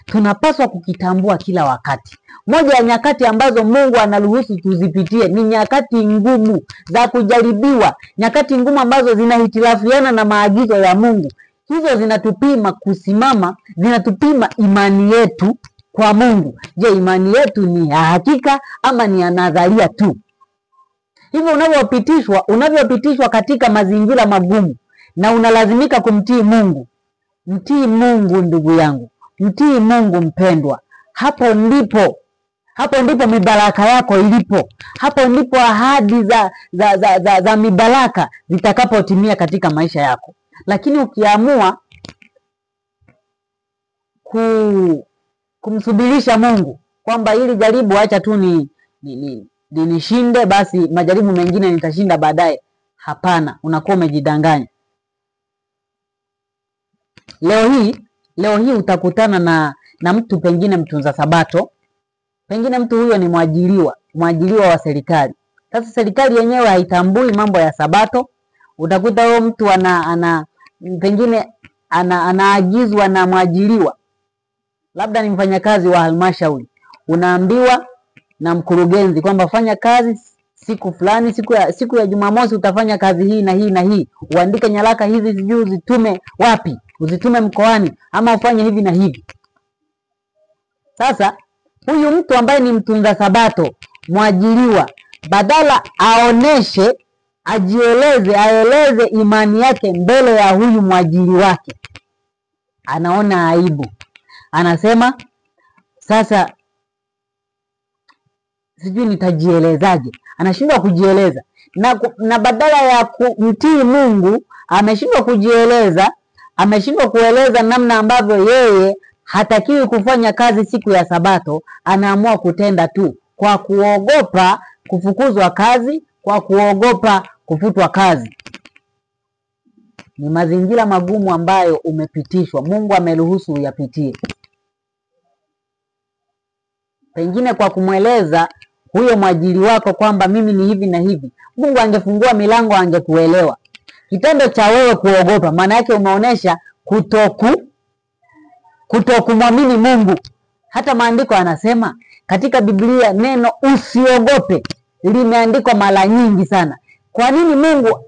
tunapaswa kukitambua kila wakati. Moja ya nyakati ambazo Mungu anaruhusu tuzipitie ni nyakati ngumu za kujaribiwa, nyakati ngumu ambazo zinahitilafiana na maagizo ya Mungu. Hizo zinatupima kusimama, zinatupima imani yetu kwa Mungu. Je, imani yetu ni ya hakika ama ni ya nadharia tu? Hivyo unavyopitishwa katika mazingira magumu na unalazimika kumtii Mungu, mtii Mungu ndugu yangu, mtii Mungu mpendwa. Hapo ndipo mibaraka yako ilipo. Hapo ndipo ahadi za mibaraka zitakapotimia katika maisha yako. Lakini ukiamua kumsubirisha Mungu kwamba hili jaribu acha tu nishinde, basi majaribu mengine nitashinda baadaye, hapana, unakuwa umejidanganya. Leo hii utakutana na mtu, pengine mtunza sabato, pengine mtu huyo ni mwajiriwa wa serikali. Sasa serikali yenyewe haitambui mambo ya sabato. Utakuta huyo mtu pengine anaagizwa na mwajiriwa, labda ni mfanyakazi wa halmashauri, unaambiwa na mkurugenzi kwamba fanya kazi siku fulani, siku ya Jumamosi utafanya kazi hii na hii na hii, uandike nyaraka hizi, sijui uzitume wapi, uzitume mkoani ama ufanye hivi na hivi. Sasa huyu mtu ambaye ni mtunza sabato, mwajiriwa, badala aoneshe, aeleze imani yake mbele ya huyu mwajiri wake, anaona aibu. Anasema sasa sijui nitajielezaje. Anashindwa kujieleza. Na badala ya kumtii Mungu, ameshindwa kujieleza, ameshindwa kueleza namna ambavyo yeye hatakiwi kufanya kazi siku ya sabato. Anaamua kutenda tu kwa kuogopa kufukuzwa kazi, kwa kuogopa kufutwa kazi. Ni mazingira magumu ambayo umepitishwa, Mungu ameruhusu uyapitie. Pengine kwa kumweleza huyo mwajiri wako kwamba mimi ni hivi na hivi, Mungu angefungua milango, angekuelewa. Kitendo cha wewe kuogopa, maana yake umeonesha kutokumwamini Mungu. Hata maandiko anasema katika Biblia neno usiogope limeandikwa mara nyingi sana. Kwa nini Mungu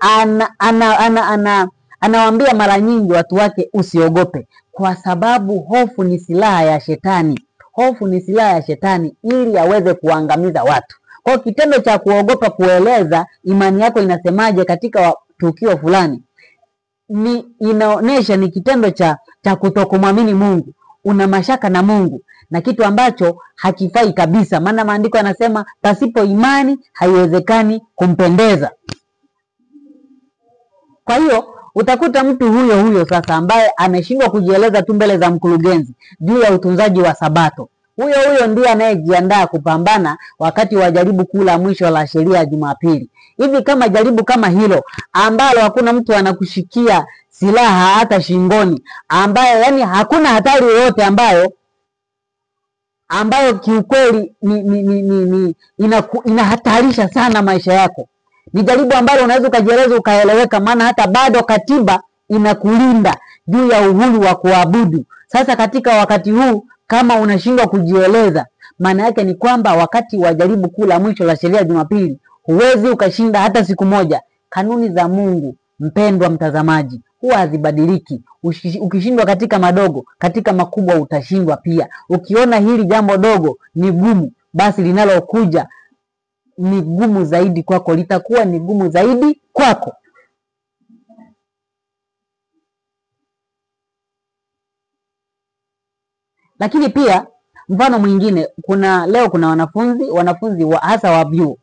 anawaambia mara nyingi watu wake usiogope? Kwa sababu hofu ni silaha ya shetani. Hofu ni silaha ya shetani ili aweze kuangamiza watu. Kwa kitendo cha kuogopa kueleza imani yako inasemaje katika tukio fulani, inaonesha ni kitendo cha kutokumwamini Mungu. Una mashaka na Mungu, na kitu ambacho hakifai kabisa. Maana maandiko yanasema pasipo imani haiwezekani kumpendeza. Kwa hiyo utakuta mtu huyo sasa ambaye ameshindwa kujieleza tu mbele za mkurugenzi juu ya utunzaji wa sabato. Huyo ndiye anayejiandaa kupambana wakati wa jaribu kuu la mwisho la sheria ya Jumapili. Hivi kama jaribu kama hilo ambalo hakuna mtu anakushikia silaha hata shingoni, ambayo yani hakuna hatari yoyote ambayo kiukweli inahatarisha sana maisha yako. Ni jaribu ambalo unaweza ukajieleza ukaeleweka, maana hata bado katiba inakulinda juu ya uhuru wa kuabudu. Sasa katika wakati huu kama unashindwa kujieleza, maana yake ni kwamba wakati wa jaribu kuu la mwisho la sheria ya Jumapili huwezi ukashinda hata siku moja. Kanuni za Mungu, mpendwa mtazamaji, huwa hazibadiliki. Ukishindwa katika madogo, katika makubwa utashindwa pia. Ukiona hili jambo dogo ni gumu, basi linalokuja ni gumu zaidi kwako, litakuwa ni gumu zaidi kwako. Lakini pia mfano mwingine, leo kuna wanafunzi hasa wa vyuo.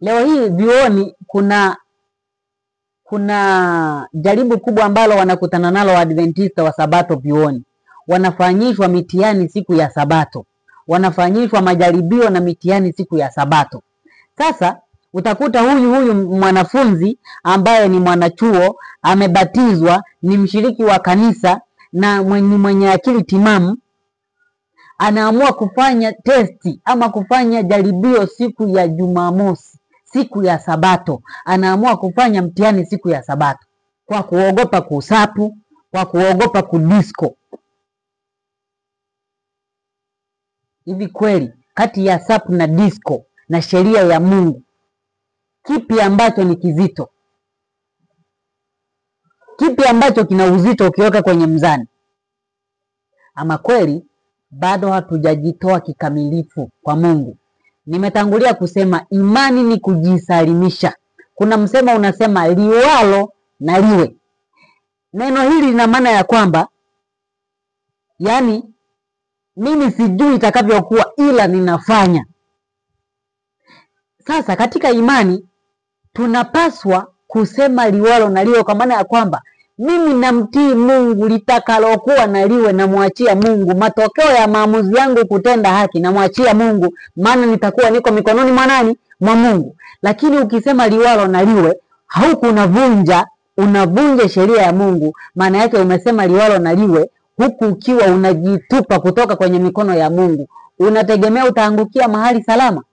Leo hii vyuoni kuna jaribu kubwa ambalo wanakutana nalo Waadventista wa Sabato vyuoni. Wanafanyishwa mitihani siku ya Sabato. Wanafanyishwa majaribio na mitihani siku ya Sabato. Sasa utakuta huyu mwanafunzi ambaye ni mwanachuo, amebatizwa, ni mshiriki wa kanisa na mwenye akili timamu, anaamua kufanya testi ama kufanya jaribio siku ya Jumamosi, siku ya Sabato. Anaamua kufanya mtihani siku ya Sabato kwa kuogopa kusapu, kwa kuogopa kudisko. Hivi kweli kati ya SAP na disco na sheria ya Mungu, kipi ambacho ni kizito? Kipi ambacho kina uzito ukiweka kwenye mzani? Ama kweli bado hatujajitoa kikamilifu kwa Mungu. Nimetangulia kusema imani ni kujisalimisha. Kuna msemo unasema liwalo na liwe. Neno hili lina maana ya kwamba yani mimi sijui itakavyokuwa ila ninafanya. Sasa katika imani tunapaswa kusema liwalo na liwe, kwa maana ya kwamba mimi namtii Mungu, litakalokuwa na liwe namwachia Mungu. Matokeo ya maamuzi yangu kutenda haki namwachia Mungu, maana nitakuwa niko mikononi mwa nani? Mwa Mungu. Lakini ukisema liwalo na liwe, huku unavunja sheria ya Mungu. Maana yake umesema liwalo na liwe huku ukiwa unajitupa kutoka kwenye mikono ya Mungu. Unategemea utaangukia mahali salama?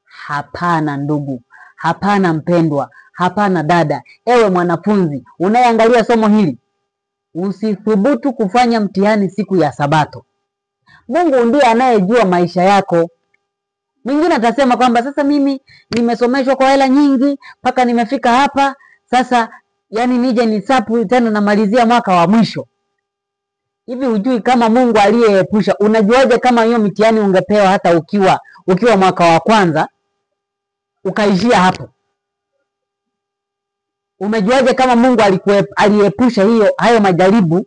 Hapana ndugu, hapana mpendwa, hapana dada. Ewe mwanafunzi unayeangalia somo hili, usithubutu kufanya mtihani siku ya Sabato. Mungu ndiye anayejua maisha yako. Mwingine atasema kwamba sasa mimi nimesomeshwa kwa hela nyingi mpaka nimefika hapa, sasa yani nije ni SAP tena namalizia mwaka wa mwisho. Hivi hujui kama Mungu aliyeepusha? Unajuaje kama hiyo mitihani ungepewa hata ukiwa mwaka wa kwanza ukaishia hapo? Umejuaje kama Mungu aliepusha hayo majaribu?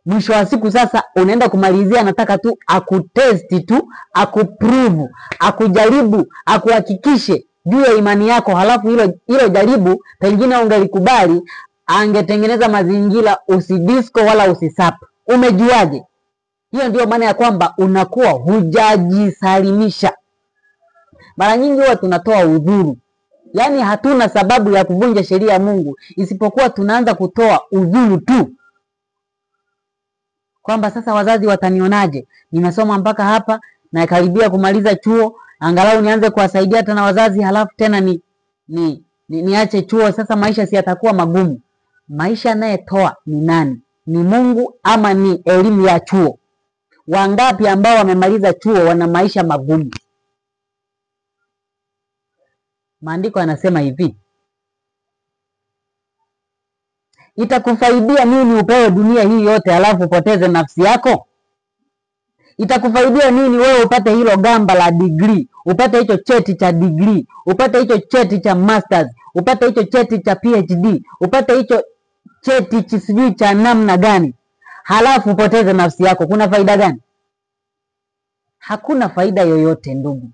Mwisho wa siku sasa unaenda kumalizia, anataka tu akutesti tu, akuprove, akujaribu, akuhakikishe juu ya imani yako. Halafu hilo jaribu pengine ungelikubali, angetengeneza mazingira usidisco wala usisap. Umejuaje? Hiyo ndio maana ya kwamba unakuwa hujajisalimisha. Mara nyingi huwa tunatoa udhuru, yani hatuna sababu ya kuvunja sheria ya Mungu, isipokuwa tunaanza kutoa udhuru tu, kwamba sasa wazazi watanionaje, nimesoma mpaka hapa na karibia kumaliza chuo, angalau nianze kuwasaidia hata na wazazi, halafu tena niache chuo. Sasa maisha si yatakuwa magumu? Maisha anayetoa ni nani? Ni Mungu ama ni elimu ya chuo? Wangapi ambao wamemaliza chuo wana maisha magumu? Maandiko yanasema hivi, itakufaidia nini upewe dunia hii yote halafu upoteze nafsi yako? Itakufaidia nini wewe upate hilo gamba la degree, upate hicho cheti cha degree, upate hicho cheti cha masters, upate hicho cheti cha PhD, upate hicho cheti sijui cha namna gani, halafu upoteze nafsi yako? Kuna faida gani? Hakuna faida yoyote ndugu.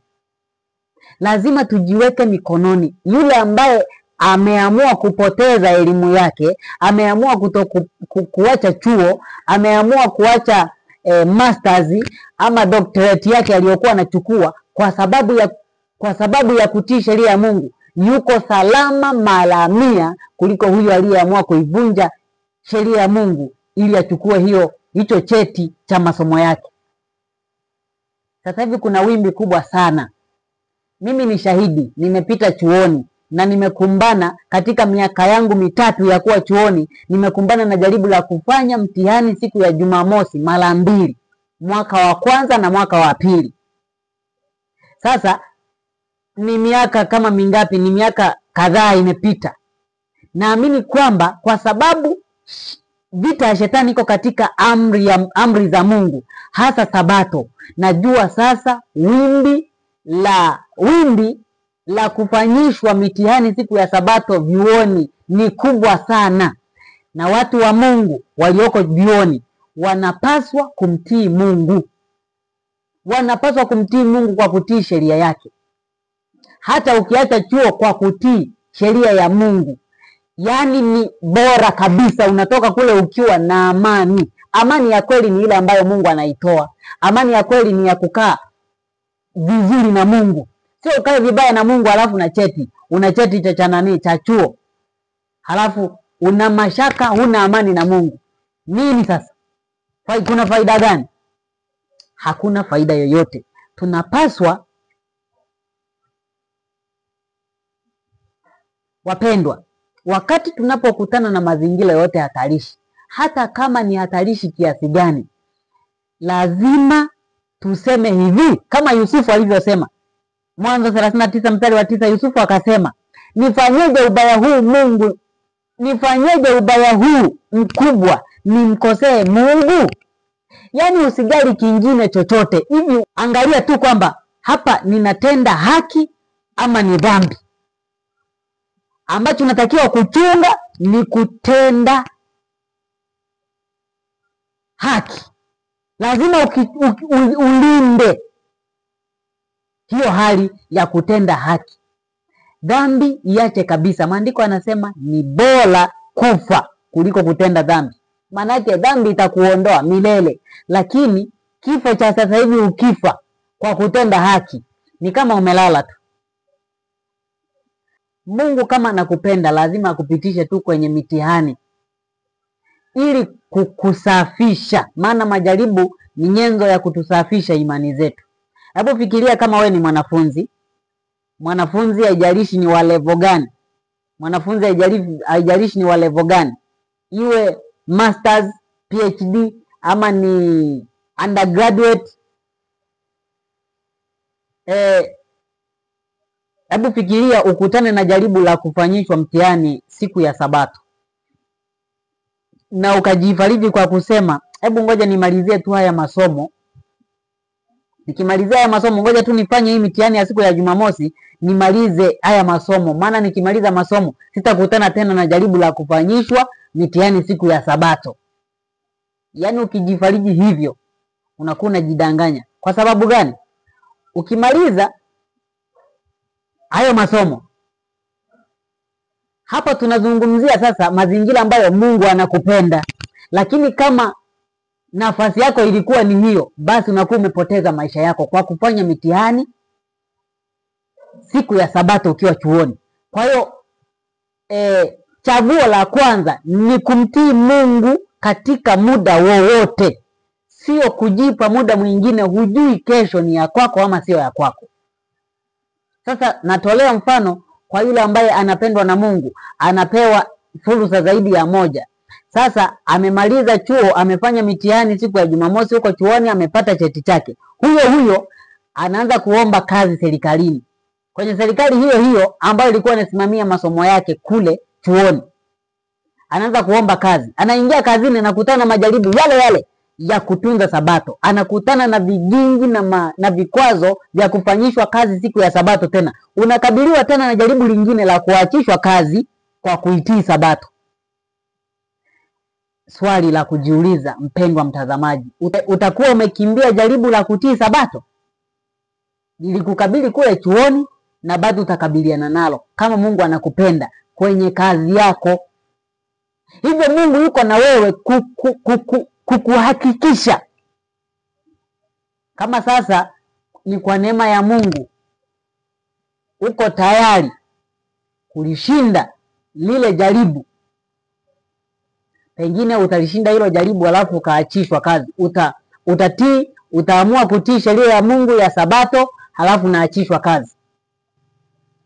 Lazima tujiweke mikononi. Yule ambaye ameamua kupoteza elimu yake, ameamua kuacha chuo, ameamua kuacha masters ama doctorate yake aliyokuwa anachukua kwa sababu ya kutii sheria ya Mungu, yuko salama mara 100 kuliko huyo aliyeamua kuivunja sheria ya Mungu ili achukue hicho cheti cha masomo yake. Sasa hivi kuna wimbi kubwa sana. Mimi ni shahidi, nimepita chuoni na nimekumbana katika miaka yangu 3 ya kuwa chuoni, nimekumbana na jaribu la kufanya mtihani siku ya Jumamosi mara 2, mwaka wa kwanza na mwaka wa pili. Sasa ni miaka kama mingapi? Ni miaka kadhaa imepita. Naamini kwamba kwa sababu vita ya shetani iko katika amri za Mungu, hasa Sabato, najua sasa wimbi la kufanyishwa mitihani siku ya Sabato vyuoni ni kubwa sana, na watu wa Mungu walioko vyuoni wanapaswa kumtii Mungu. Wanapaswa kumtii Mungu kwa kutii sheria yake. Hata ukiacha chuo kwa kutii sheria ya Mungu, yani ni bora kabisa. Unatoka kule ukiwa na amani. Amani ya kweli ni ile ambayo Mungu anaitoa. Amani ya kweli ni ya kukaa vizuri na Mungu. Sio ukae vibaya na Mungu halafu na cheti. Una cheti cha chuo, halafu una mashaka, huna amani na Mungu. Nini sasa? Kuna faida gani? Hakuna faida yoyote. Tunapaswa, wapendwa, wakati tunapokutana na mazingira yote hatarishi, hata kama ni hatarishi kiasi gani, lazima tuseme hivi kama Yusufu alivyosema. Mwanzo 39 mstari wa 9, Yusufu akasema, nifanyeje ubaya huu Mungu? Nifanyeje ubaya huu mkubwa nimkosee Mungu? Yaani usijali kingine chochote. Hivi angalia tu kwamba hapa ninatenda haki ama ni dhambi. Ambacho unatakiwa kuchunga ni kutenda haki. Lazima ulinde hiyo hali ya kutenda haki. Dhambi iache kabisa. Maandiko yanasema ni bora kufa kuliko kutenda dhambi. Maana yake dhambi itakuondoa milele, lakini kifo cha sasa hivi ukifa kwa kutenda haki ni kama umelala tu. Mungu kama anakupenda lazima akupitishe tu kwenye mitihani ili kukusafisha, maana majaribu ni nyenzo ya kutusafisha imani zetu. Hebu fikiria kama we ni mwanafunzi. Mwanafunzi haijalishi ni wa level gani. Mwanafunzi haijalishi ni wa level gani. Iwe masters, PhD ama ni undergraduate. Hebu fikiria ukutane na jaribu la kufanyishwa mtihani siku ya Sabato. Na ukajifariji kwa kusema, hebu ngoja nimalizie tu haya masomo. Nikimalizia haya masomo, ngoja tu nifanye hii mitihani ya siku ya Jumamosi, nimalize haya masomo. Maana nikimaliza masomo sitakutana tena na jaribu la kufanyishwa mitihani siku ya Sabato. Yaani ukijifariji hivyo, unakuwa unajidanganya. Kwa sababu gani? Ukimaliza hayo masomo, hapa tunazungumzia sasa mazingira ambayo Mungu anakupenda. Lakini kama nafasi yako ilikuwa ni hiyo, basi unakuwa umepoteza maisha yako kwa kufanya mitihani siku ya Sabato ukiwa chuoni. Kwa hiyo chaguo la kwanza ni kumtii Mungu katika muda wowote, sio kujipa muda mwingine hujui kesho ni ya kwako ama sio ya kwako. Sasa natolea mfano kwa yule ambaye anapendwa na Mungu, anapewa fursa zaidi ya moja. Sasa amemaliza chuo, amefanya mitihani siku ya Jumamosi huko chuoni, amepata cheti chake. Huyo anaanza kuomba kazi serikalini. Kwenye serikali hiyo ambayo ilikuwa inasimamia masomo yake kule chuoni. Anaanza kuomba kazi. Anaingia kazini, anakutana na majaribu yale ya kutunza Sabato. Anakutana na vigingi na vikwazo vya kufanyishwa kazi siku ya Sabato tena. Unakabiliwa tena na jaribu lingine la kuachishwa kazi kwa kuitii Sabato. Swali la kujiuliza, mpendwa mtazamaji, utakuwa umekimbia jaribu la kutii Sabato? Lilikukabili kule chuoni na bado utakabiliana nalo kama Mungu anakupenda kwenye kazi yako. Hivyo Mungu yuko na wewe kukuhakikisha. Kama sasa ni kwa neema ya Mungu uko tayari kulishinda lile jaribu, pengine utalishinda hilo jaribu alafu ukaachishwa kazi. Utatii, utaamua kutii sheria ya Mungu ya Sabato halafu naachishwa kazi.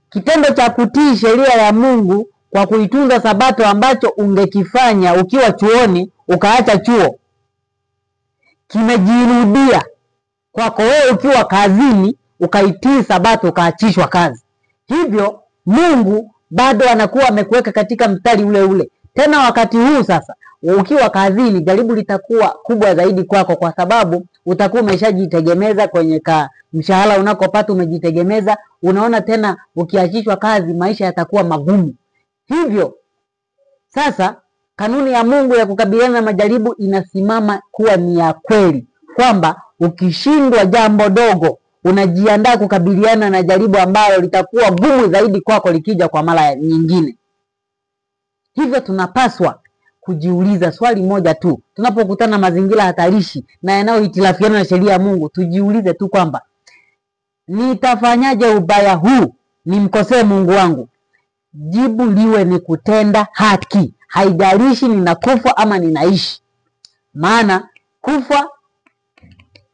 Kitendo cha kutii sheria ya Mungu kwa kuitunza Sabato ambacho ungekifanya ukiwa chuoni ukaacha chuo, kimejirudia kwako wewe ukiwa kazini ukaitii Sabato ukaachishwa kazi. Hivyo Mungu bado anakuwa amekuweka katika mstari ule. Tena wakati huu sasa ukiwa kazini, jaribu litakuwa kubwa zaidi kwako, kwa sababu utakuwa umeshajitegemeza kwenye mshahara unakopata, umejitegemeza. Unaona tena ukiachishwa kazi maisha yatakuwa magumu. Hivyo sasa kanuni ya Mungu ya kukabiliana na majaribu inasimama kuwa ni ya kweli, kwamba ukishindwa jambo dogo unajiandaa kukabiliana na jaribu ambalo litakuwa gumu zaidi kwako likija kwa mara nyingine. Hivyo tunapaswa kujiuliza swali moja tu. Tunapokutana mazingira hatarishi na yanayohitilafiana na sheria ya Mungu, tujiulize tu kwamba nitafanyaje ubaya huu nimkosee Mungu wangu? Jibu liwe ni kutenda haki. Haijalishi ninakufa ama ninaishi. Maana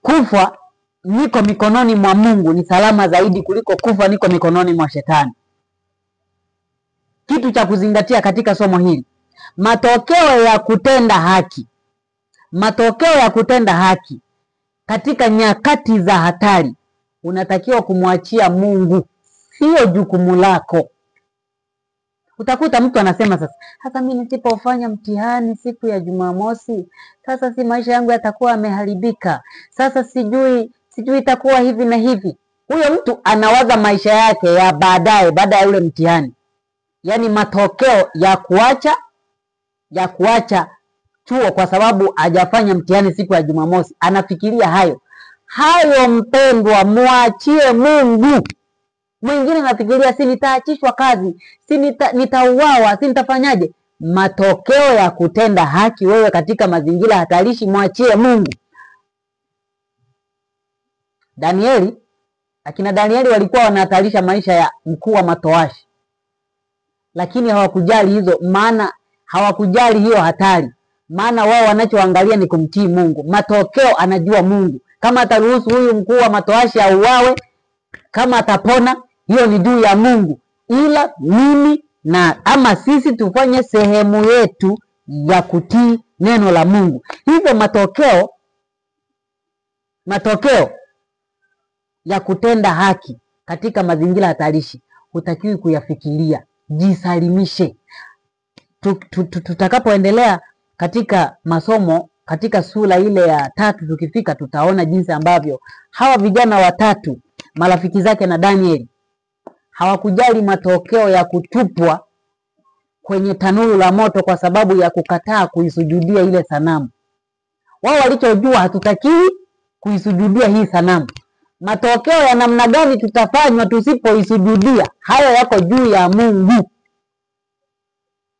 kufa niko mikononi mwa Mungu ni salama zaidi kuliko kufa niko mikononi mwa shetani. Kitu cha kuzingatia katika somo hili, matokeo ya kutenda haki katika nyakati za hatari, unatakiwa kumwachia Mungu, sio jukumu lako. Utakuta mtu anasema sasa mimi nisipofanya mtihani siku ya Jumamosi, sasa si maisha yangu yatakuwa yameharibika. Sasa sijui itakuwa hivi na hivi. Huyo mtu anawaza maisha yake ya baadaye baada ya ule mtihani. Yaani matokeo ya kuacha chuo kwa sababu hajafanya mtihani siku ya Jumamosi. Anafikiria hayo. Hayo mpendwa, muachie Mungu. Mwingine anafikiria si nitaachishwa kazi, si nitauawa, si nitafanyaje. Matokeo ya kutenda haki wewe katika mazingira hatarishi, muachie Mungu. Akina Danieli walikuwa wanahatarisha maisha ya mkuu wa matowashi. Lakini hawakujali hizo, maana hawakujali hiyo hatari. Maana wao wanachoangalia ni kumtii Mungu. Matokeo anajua Mungu. Kama ataruhusu huyu mkuu wa matowashi auawe, kama atapona, hiyo ni juu ya Mungu. Ila mimi ama sisi tufanye sehemu yetu ya kutii neno la Mungu. Hivyo matokeo ya kutenda haki katika mazingira hatarishi hutakiwi kuyafikiria. Jisalimishe. Tutakapoendelea katika masomo katika sura ile ya 3 tukifika, tutaona jinsi ambavyo hawa vijana watatu marafiki zake na Danieli hawakujali matokeo ya kutupwa kwenye tanuru la moto kwa sababu ya kukataa kuisujudia ile sanamu. Wao walichojua, hatutakiwi kuisujudia hii sanamu. Matokeo ya namna gani tutafanywa tusipoisujudia, hayo yako juu ya Mungu.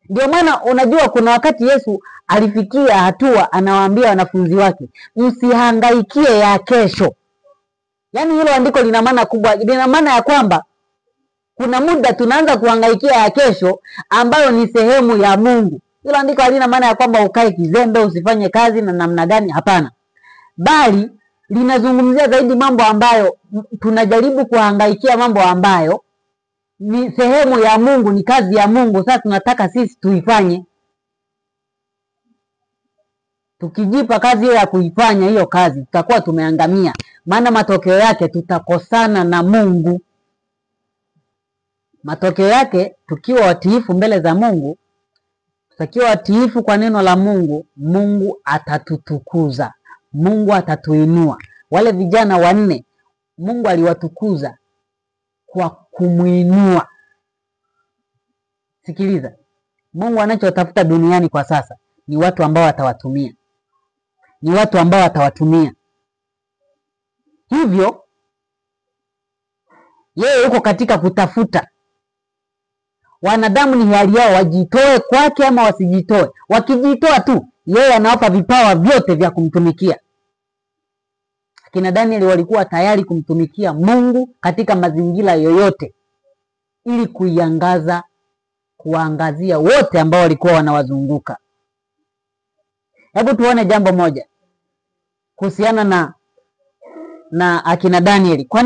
Ndio maana unajua kuna wakati Yesu alifikia hatua anawaambia wanafunzi wake, msihangaikie ya kesho. Yaani hilo andiko lina maana kubwa. Lina maana ya kwamba kuna muda tunaanza kuhangaikia ya kesho ambayo ni sehemu ya Mungu. Hilo andiko halina maana ya kwamba ukae kizembe usifanye kazi na namna gani, hapana. Bali linazungumzia zaidi mambo ambayo tunajaribu kuhangaikia, mambo ambayo ni sehemu ya Mungu, ni kazi ya Mungu. Sasa tunataka sisi tuifanye. Tukijipa kazi hiyo ya kuifanya hiyo kazi, tutakuwa tumeangamia. Maana matokeo yake tutakosana na Mungu. Matokeo yake tukiwa watiifu mbele za Mungu, tutakiwa watiifu kwa neno la Mungu, Mungu atatutukuza. Mungu atatuinua. Wale vijana 4 Mungu aliwatukuza kwa kumuinua. Sikiliza, Mungu anachotafuta duniani kwa sasa ni watu ambao atawatumia. Ni watu ambao atawatumia. Hivyo yeye yuko katika kutafuta. Wanadamu ni hali yao wajitoe kwake ama wasijitoe. Wakijitoa tu, yeye anawapa vipawa vyote vya kumtumikia. Akina Danieli walikuwa tayari kumtumikia Mungu katika mazingira yoyote, ili kuangazia wote ambao walikuwa wanawazunguka. Hebu tuone jambo moja kuhusiana na akina Danieli.